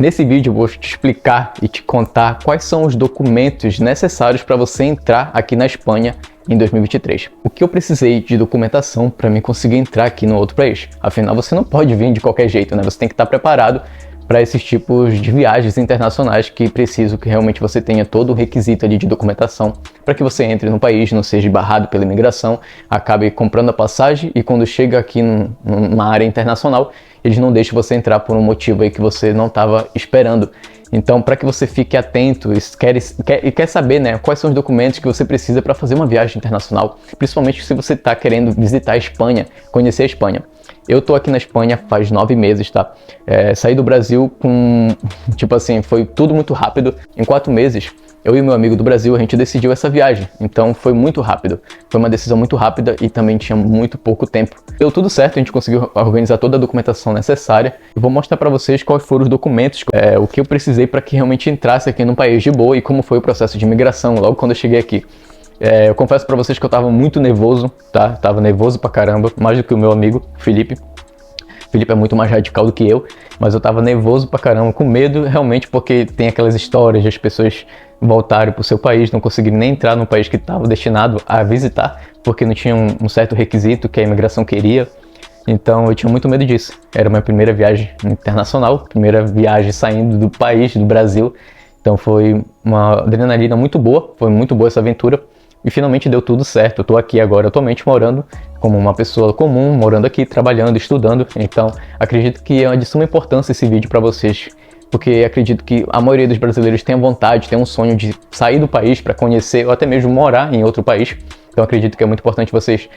Nesse vídeo eu vou te explicar e te contar quais são os documentos necessários para você entrar aqui na Espanha em 2023. O que eu precisei de documentação para me conseguir entrar aqui no outro país. Afinal, você não pode vir de qualquer jeito, né? Você tem que estar preparado para esses tipos de viagens internacionais que precisam que realmente você tenha todo o requisito ali de documentação para que você entre no país, não seja barrado pela imigração, acabe comprando a passagem e quando chega aqui numa área internacional, eles não deixam você entrar por um motivo aí que você não estava esperando. Então, para que você fique atento e quer saber, né, quais são os documentos que você precisa para fazer uma viagem internacional, principalmente se você está querendo visitar a Espanha, conhecer a Espanha. Eu tô aqui na Espanha faz 9 meses, tá? Saí do Brasil com, tipo assim, foi tudo muito rápido. Em 4 meses, eu e meu amigo do Brasil, a gente decidiu essa viagem. Então foi muito rápido. Foi uma decisão muito rápida e também tinha muito pouco tempo. Deu tudo certo, a gente conseguiu organizar toda a documentação necessária. Eu vou mostrar para vocês quais foram os documentos, o que eu precisei para que realmente entrasse aqui no país de boa e como foi o processo de imigração logo quando eu cheguei aqui. Eu confesso pra vocês que eu tava muito nervoso, tá? Tava nervoso pra caramba, mais do que o meu amigo, Felipe. Felipe é muito mais radical do que eu, mas eu tava nervoso pra caramba, com medo realmente, porque tem aquelas histórias de as pessoas voltarem pro seu país, não conseguirem nem entrar no país que estava destinado a visitar, porque não tinha um certo requisito que a imigração queria. Então eu tinha muito medo disso. Era a minha primeira viagem internacional, primeira viagem saindo do país, do Brasil. Então foi uma adrenalina muito boa, foi muito boa essa aventura. E finalmente deu tudo certo. Eu tô aqui agora atualmente morando como uma pessoa comum, morando aqui, trabalhando, estudando. Então acredito que é de suma importância esse vídeo para vocês, porque acredito que a maioria dos brasileiros tem a vontade, tem um sonho de sair do país para conhecer ou até mesmo morar em outro país. Então acredito que é muito importante vocês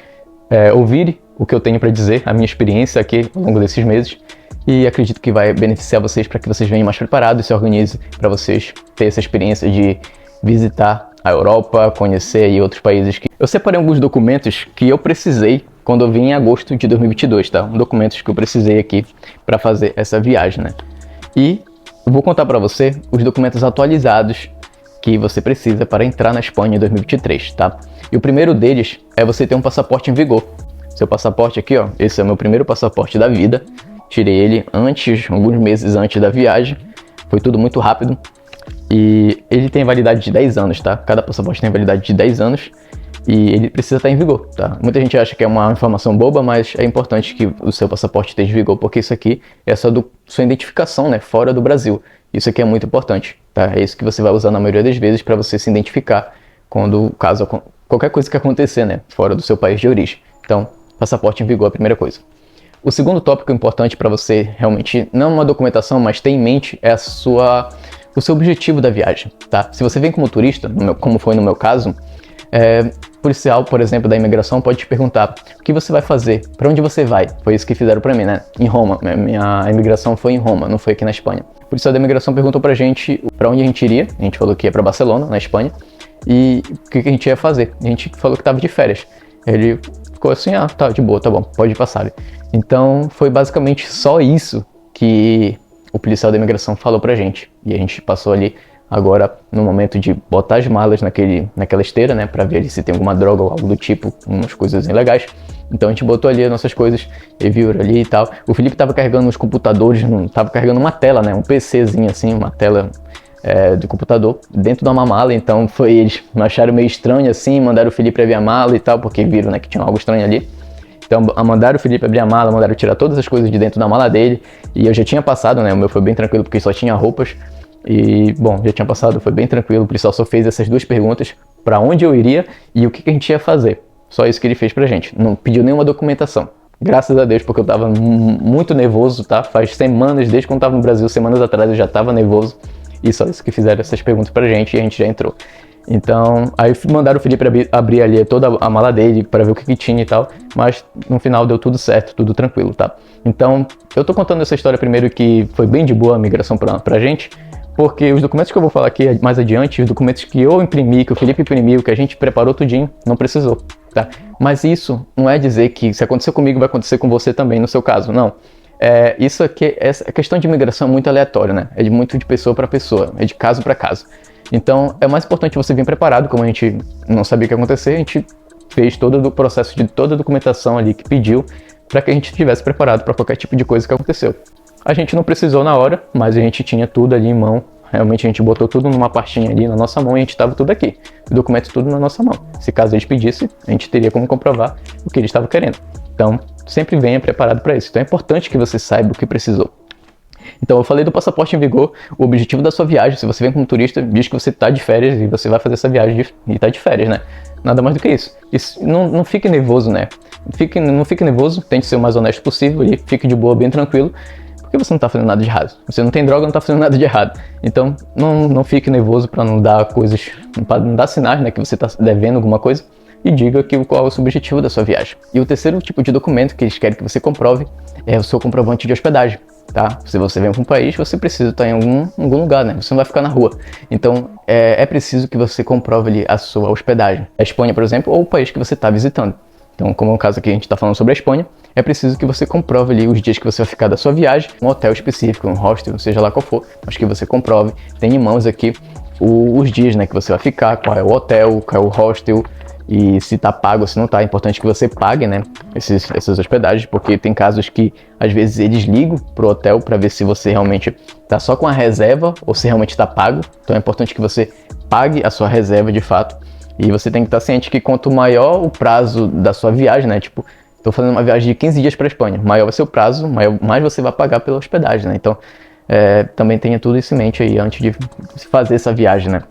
ouvirem o que eu tenho para dizer, a minha experiência aqui ao longo desses meses. E acredito que vai beneficiar vocês para que vocês venham mais preparados e se organizem para vocês ter essa experiência de visitar a Europa, conhecer aí outros países. Eu separei alguns documentos que eu precisei quando eu vim em agosto de 2022, tá? Documentos que eu precisei aqui para fazer essa viagem, né? E eu vou contar para você os documentos atualizados que você precisa para entrar na Espanha em 2023, tá? E o primeiro deles é você ter um passaporte em vigor. Seu passaporte aqui, ó, esse é o meu primeiro passaporte da vida. Tirei ele alguns meses antes da viagem. Foi tudo muito rápido. E ele tem validade de 10 anos, tá? Cada passaporte tem validade de 10 anos e ele precisa estar em vigor, tá? Muita gente acha que é uma informação boba, mas é importante que o seu passaporte esteja em vigor, porque isso aqui é sua identificação, né? Fora do Brasil. Isso aqui é muito importante, tá? É isso que você vai usar na maioria das vezes para você se identificar caso qualquer coisa que acontecer, né? Fora do seu país de origem. Então, passaporte em vigor é a primeira coisa. O segundo tópico importante para você realmente, não uma documentação, mas ter em mente é o seu objetivo da viagem, tá? Se você vem como turista, como foi no meu caso, policial, por exemplo, da imigração pode te perguntar o que você vai fazer, para onde você vai? Foi isso que fizeram para mim, né? Em Roma, minha imigração foi em Roma, não foi aqui na Espanha. O policial da imigração perguntou pra gente para onde a gente iria, a gente falou que ia para Barcelona, na Espanha, e o que a gente ia fazer. A gente falou que estava de férias. Ele ficou assim, tá, de boa, tá bom, pode passar. Então foi basicamente só isso que o policial da imigração falou pra gente. E a gente passou ali agora no momento de botar as malas naquela esteira, né? Pra ver ali se tem alguma droga ou algo do tipo, umas coisas ilegais. Então a gente botou ali as nossas coisas, reviewer ali e tal. O Felipe tava carregando uns computadores, tava carregando uma tela, né? Um PCzinho assim, uma tela do computador dentro de uma mala. Então eles acharam meio estranho assim, mandaram o Felipe abrir a mala e tal, porque viram, né, que tinha algo estranho ali. Então mandaram o Felipe abrir a mala, mandaram tirar todas as coisas de dentro da mala dele. E eu já tinha passado, né? O meu foi bem tranquilo porque só tinha roupas. E, bom, já tinha passado, foi bem tranquilo. O policial só fez essas duas perguntas: para onde eu iria e o que a gente ia fazer. Só isso que ele fez pra gente. Não pediu nenhuma documentação. Graças a Deus, porque eu tava muito nervoso, tá? Faz semanas, desde quando eu tava no Brasil, semanas atrás eu já tava nervoso. E só isso que fizeram essas perguntas pra gente e a gente já entrou. Então, aí mandaram o Felipe abrir ali toda a mala dele para ver o que tinha e tal, mas no final deu tudo certo, tudo tranquilo, tá? Então, eu tô contando essa história primeiro que foi bem de boa a migração pra gente, porque os documentos que eu vou falar aqui mais adiante, os documentos que eu imprimi, que o Felipe imprimiu, que a gente preparou tudinho, não precisou, tá? Mas isso não é dizer que se acontecer comigo vai acontecer com você também, no seu caso, não. Isso aqui, essa questão de imigração é muito aleatória, né? É muito de pessoa para pessoa, é de caso para caso. Então é mais importante você vir preparado, como a gente não sabia o que ia acontecer, a gente fez todo o processo de toda a documentação ali que pediu para que a gente estivesse preparado para qualquer tipo de coisa que aconteceu. A gente não precisou na hora, mas a gente tinha tudo ali em mão. Realmente a gente botou tudo numa pastinha ali na nossa mão e a gente tava tudo aqui. O documento tudo na nossa mão. Se caso eles pedissem, a gente teria como comprovar o que eles estavam querendo. Então, sempre venha preparado para isso. Então é importante que você saiba o que precisou. Então, eu falei do passaporte em vigor, o objetivo da sua viagem, se você vem como turista, diz que você está de férias e você vai fazer essa viagem e está de férias, né? Nada mais do que isso. Não fique nervoso, né? Não fique nervoso, tente ser o mais honesto possível e fique de boa, bem tranquilo, porque você não está fazendo nada de errado. Você não tem droga, não está fazendo nada de errado. Então, não fique nervoso para não dar coisas, para não dar sinais, né, que você está devendo alguma coisa. E diga qual é o objetivo da sua viagem. E o terceiro tipo de documento que eles querem que você comprove é o seu comprovante de hospedagem. Tá? Se você vem para um país, você precisa estar em algum lugar, né? Você não vai ficar na rua. Então, é preciso que você comprove ali a sua hospedagem. A Espanha, por exemplo, ou o país que você está visitando. Então, como no caso aqui a gente está falando sobre a Espanha, é preciso que você comprove ali os dias que você vai ficar da sua viagem, um hotel específico, um hostel, seja lá qual for, mas que você comprove. Tem em mãos aqui os dias, né, que você vai ficar, qual é o hotel, qual é o hostel, e se tá pago ou se não tá. É importante que você pague, né, essas hospedagens, porque tem casos que às vezes eles ligam pro hotel para ver se você realmente tá só com a reserva ou se realmente tá pago. Então é importante que você pague a sua reserva de fato. E você tem que estar ciente que quanto maior o prazo da sua viagem, né, tipo, tô fazendo uma viagem de 15 dias para Espanha, maior vai ser o prazo, mais você vai pagar pela hospedagem, né. Então também tenha tudo isso em mente aí antes de fazer essa viagem, né.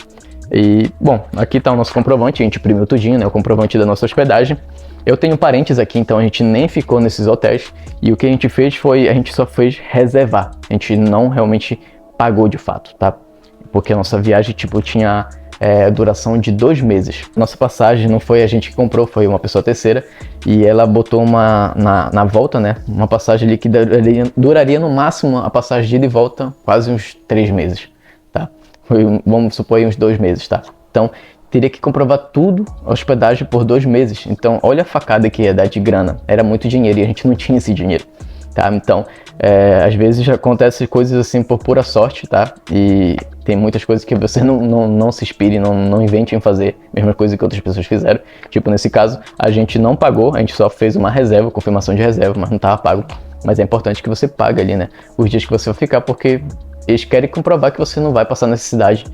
E, bom, aqui está o nosso comprovante, a gente imprimiu tudinho, né, o comprovante da nossa hospedagem. Eu tenho parentes aqui, então a gente nem ficou nesses hotéis. E o que a gente fez foi, a gente só fez reservar. A gente não realmente pagou de fato, tá? Porque a nossa viagem, tipo, tinha duração de 2 meses. Nossa passagem não foi a gente que comprou, foi uma pessoa terceira. E ela botou na volta, né, uma passagem ali que duraria no máximo a passagem de ida e volta quase uns 3 meses, tá? Vamos supor aí uns 2 meses, tá? Então, teria que comprovar tudo, a hospedagem por 2 meses. Então, olha a facada que ia dar de grana. Era muito dinheiro e a gente não tinha esse dinheiro, tá? Então, às vezes acontecem coisas assim por pura sorte, tá? E tem muitas coisas que você não se inspire, não invente em fazer a mesma coisa que outras pessoas fizeram. Tipo, nesse caso, a gente não pagou, a gente só fez uma reserva, confirmação de reserva, mas não estava pago. Mas é importante que você pague ali, né, os dias que você vai ficar, porque eles querem comprovar que você não vai passar necessidade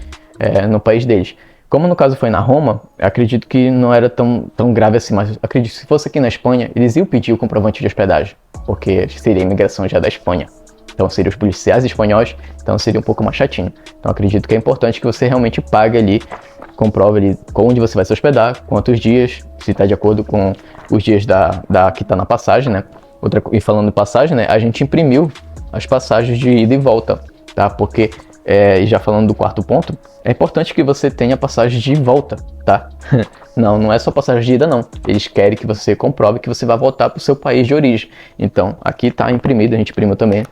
no país deles. Como no caso foi na Roma, acredito que não era tão grave assim, mas acredito que se fosse aqui na Espanha, eles iam pedir o comprovante de hospedagem, porque seria a imigração já da Espanha. Então seriam os policiais espanhóis, então seria um pouco mais chatinho. Então acredito que é importante que você realmente pague ali, comprove ali onde você vai se hospedar, quantos dias, se está de acordo com os dias que está na passagem, né? E falando de passagem, né, a gente imprimiu as passagens de ida e volta, tá? Porque, já falando do quarto ponto, é importante que você tenha passagem de volta, tá? Não é só passagem de ida, não. Eles querem que você comprove que você vai voltar para o seu país de origem. Então, aqui está imprimido, a gente imprimiu também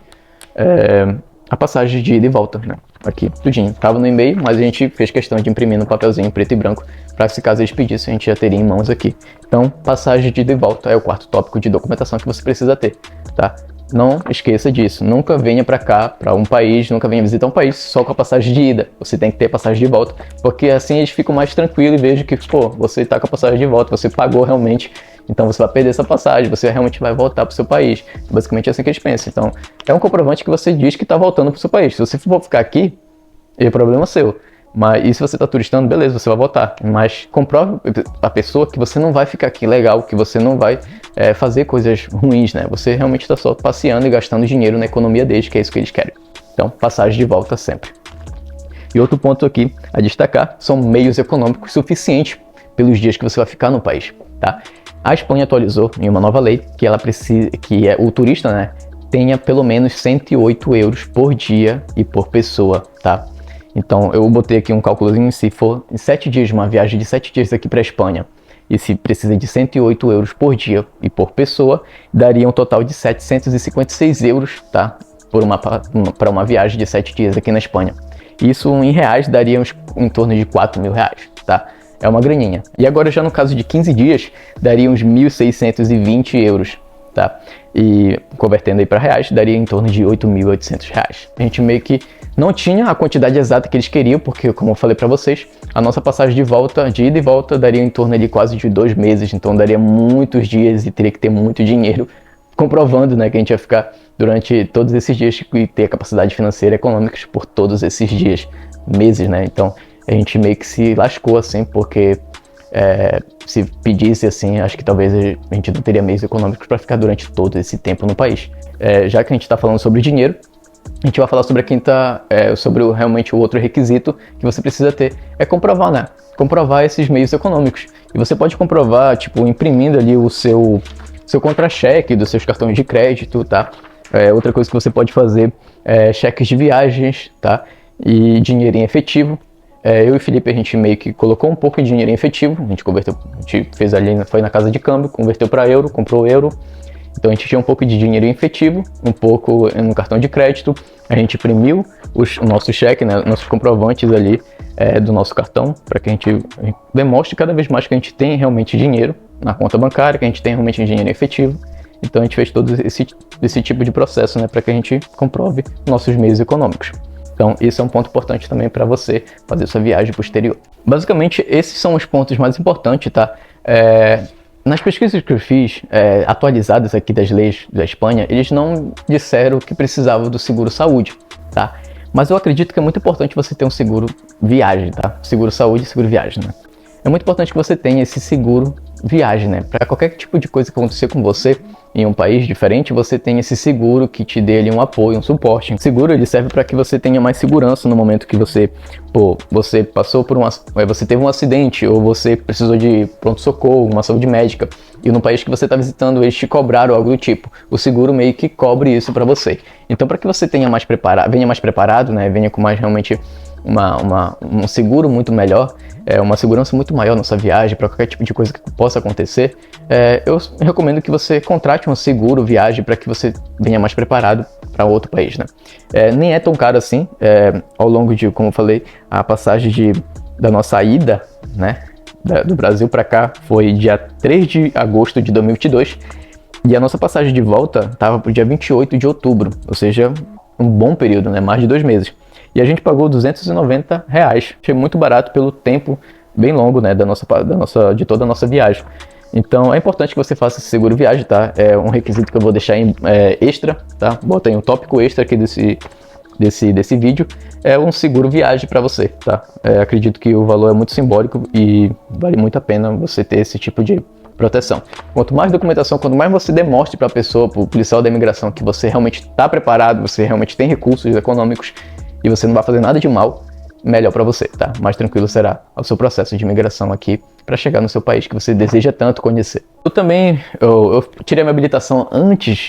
a passagem de ida e volta, né? Aqui, tudinho. Tava no e-mail, mas a gente fez questão de imprimir no papelzinho preto e branco, para se caso eles pedissem, a gente já teria em mãos aqui. Então, passagem de ida e volta é o quarto tópico de documentação que você precisa ter, tá? Não esqueça disso. Nunca venha para cá, para um país, nunca venha visitar um país só com a passagem de ida. Você tem que ter passagem de volta, porque assim eles ficam mais tranquilos e vejam que, pô, você tá com a passagem de volta, você pagou realmente, então você vai perder essa passagem, você realmente vai voltar para o seu país. Basicamente é assim que eles pensam. Então, é um comprovante que você diz que está voltando para o seu país. Se você for ficar aqui, é problema seu. E se você está turistando, beleza, você vai voltar. Mas comprove a pessoa que você não vai ficar aqui legal, que você não vai fazer coisas ruins, né? Você realmente está só passeando e gastando dinheiro na economia deles, que é isso que eles querem. Então, passagem de volta sempre. E outro ponto aqui a destacar são meios econômicos suficientes pelos dias que você vai ficar no país, tá? A Espanha atualizou em uma nova lei que ela precisa, o turista, né, tenha pelo menos 108 euros por dia e por pessoa, tá? Então eu botei aqui um cálculozinho, se for em 7 dias, uma viagem de 7 dias aqui para a Espanha, e se precisa de 108 euros por dia e por pessoa, daria um total de 756 euros, tá? Para uma viagem de 7 dias aqui na Espanha. Isso em reais daria em torno de 4 mil reais, tá? É uma graninha. E agora já no caso de 15 dias, daria uns 1.620 euros, tá? E convertendo aí para reais, daria em torno de 8.800 reais. A gente meio que não tinha a quantidade exata que eles queriam, porque como eu falei para vocês, a nossa passagem de ida e volta, daria em torno de quase de 2 meses, então daria muitos dias e teria que ter muito dinheiro, comprovando, né, que a gente ia ficar durante todos esses dias e ter a capacidade financeira e econômica por todos esses dias, meses, né? Então a gente meio que se lascou assim, porque se pedisse assim, acho que talvez a gente não teria meios econômicos para ficar durante todo esse tempo no país. Já que a gente está falando sobre dinheiro, a gente vai falar sobre realmente o outro requisito que você precisa ter, é comprovar, né? Comprovar esses meios econômicos. E você pode comprovar, tipo, imprimindo ali o seu contra-cheque dos seus cartões de crédito, tá? Outra coisa que você pode fazer é cheques de viagens, tá? E dinheiro em efetivo. Eu e o Felipe, a gente meio que colocou um pouco de dinheiro em efetivo, a gente fez ali, foi na casa de câmbio, converteu para euro, comprou euro. Então a gente tinha um pouco de dinheiro em efetivo, um pouco no cartão de crédito, a gente imprimiu o nosso cheque, né, nossos comprovantes ali do nosso cartão, para que a gente demonstre cada vez mais que a gente tem realmente dinheiro na conta bancária, que a gente tem realmente dinheiro em efetivo. Então a gente fez todo esse tipo de processo, né, para que a gente comprove nossos meios econômicos. Então esse é um ponto importante também para você fazer sua viagem posterior. Basicamente esses são os pontos mais importantes, tá? Nas pesquisas que eu fiz, atualizadas aqui das leis da Espanha, eles não disseram que precisava do seguro saúde, tá? Mas eu acredito que é muito importante você ter um seguro viagem, tá? Seguro saúde e seguro viagem, né? É muito importante que você tenha esse seguro viagem, né? Para qualquer tipo de coisa que acontecer com você em um país diferente, você tem esse seguro que te dê ali um apoio, um suporte. O seguro ele serve para que você tenha mais segurança no momento que você passou por você teve um acidente ou você precisou de pronto-socorro, uma saúde médica, e no país que você está visitando eles te cobraram algo do tipo. O seguro meio que cobre isso para você. Então, para que você venha mais preparado, né? Venha com mais realmente um seguro muito melhor, uma segurança muito maior na sua viagem, para qualquer tipo de coisa que possa acontecer, eu recomendo que você contrate um seguro viagem para que você venha mais preparado para outro país, né? Nem é tão caro assim, ao longo de, como eu falei, a passagem da nossa ida, né, do Brasil para cá foi dia 3 de agosto de 2022 e a nossa passagem de volta estava para o dia 28 de outubro, ou seja, um bom período, né, mais de 2 meses. E a gente pagou R$290. Achei muito barato pelo tempo bem longo, né, de toda a nossa viagem. Então é importante que você faça esse seguro viagem, tá? É um requisito que eu vou deixar extra, tá? Botei um tópico extra aqui desse vídeo. É um seguro viagem para você, tá? Acredito que o valor é muito simbólico e vale muito a pena você ter esse tipo de proteção. Quanto mais documentação, quanto mais você demonstre para a pessoa, para o policial da imigração, que você realmente está preparado, você realmente tem recursos econômicos e você não vai fazer nada de mal, melhor para você, tá? Mais tranquilo será o seu processo de imigração aqui para chegar no seu país que você deseja tanto conhecer. Eu tirei minha habilitação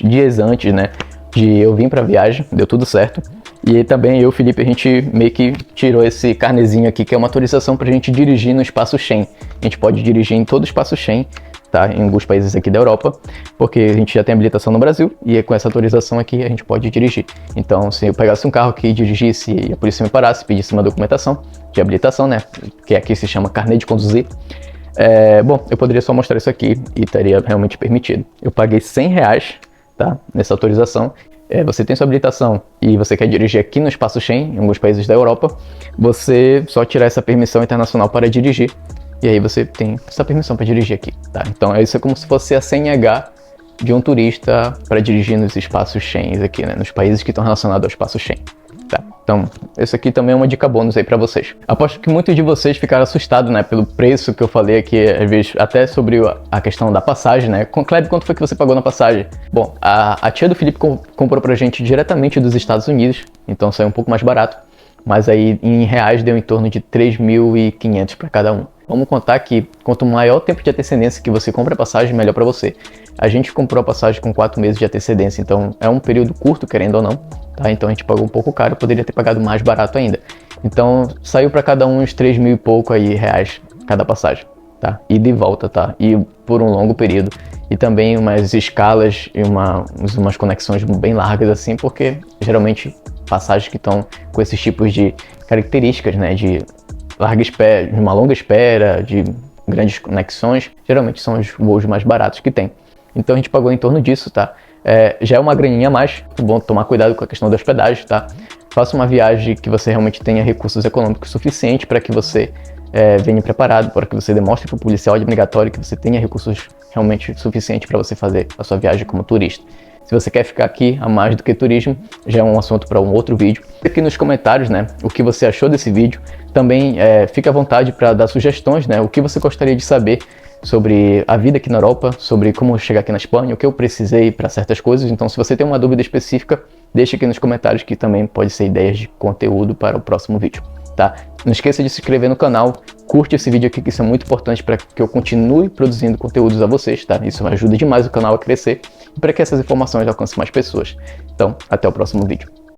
dias antes, né, de eu vir para viagem, deu tudo certo. E também eu, Felipe, a gente meio que tirou esse carnezinho aqui, que é uma autorização para a gente dirigir no espaço Schengen. A gente pode dirigir em todo o espaço Schengen, tá? Em alguns países aqui da Europa, porque a gente já tem habilitação no Brasil e com essa autorização aqui a gente pode dirigir. Então, se eu pegasse um carro aqui e dirigisse e a polícia me parasse, pedisse uma documentação de habilitação, né, que aqui se chama carnê de conduzir, bom, eu poderia só mostrar isso aqui e estaria realmente permitido. Eu paguei R$100, tá, nessa autorização. Você tem sua habilitação e você quer dirigir aqui no espaço Schengen, em alguns países da Europa, você só tirar essa permissão internacional para dirigir. E aí você tem essa permissão para dirigir aqui, tá? Então isso é como se fosse a CNH de um turista para dirigir nos espaços Schengen aqui, né? Nos países que estão relacionados ao espaço Schengen, tá? Então, isso aqui também é uma dica bônus aí para vocês. Aposto que muitos de vocês ficaram assustados, né? Pelo preço que eu falei aqui, às vezes, até sobre a questão da passagem, né? Kleber, quanto foi que você pagou na passagem? Bom, a tia do Felipe comprou pra gente diretamente dos Estados Unidos, então saiu um pouco mais barato. Mas aí em reais deu em torno de 3.500 para cada um. Vamos contar que quanto maior o tempo de antecedência que você compra a passagem, melhor para você. A gente comprou a passagem com 4 meses de antecedência, então é um período curto, querendo ou não, tá? Então a gente pagou um pouco caro, poderia ter pagado mais barato ainda. Então saiu para cada um uns 3.000 e pouco aí reais cada passagem, tá? E de volta, tá? E por um longo período. E também umas escalas e umas conexões bem largas assim, porque geralmente passagens que estão com esses tipos de características, né, de larga espera, de uma longa espera, de grandes conexões, geralmente são os voos mais baratos que tem. Então a gente pagou em torno disso, tá? Já é uma graninha a mais, é bom tomar cuidado com a questão da hospedagem, tá? Faça uma viagem que você realmente tenha recursos econômicos suficientes para que você venha preparado, para que você demonstre para o policial obrigatório que você tenha recursos realmente suficientes para você fazer a sua viagem como turista. Se você quer ficar aqui a mais do que turismo, já é um assunto para um outro vídeo. Aqui nos comentários, né, o que você achou desse vídeo. Também fique à vontade para dar sugestões, né, o que você gostaria de saber sobre a vida aqui na Europa, sobre como chegar aqui na Espanha, o que eu precisei para certas coisas. Então, se você tem uma dúvida específica, deixa aqui nos comentários que também pode ser ideias de conteúdo para o próximo vídeo, tá? Não esqueça de se inscrever no canal, curte esse vídeo aqui que isso é muito importante para que eu continue produzindo conteúdos a vocês, tá? Isso ajuda demais o canal a crescer e para que essas informações alcancem mais pessoas. Então, até o próximo vídeo.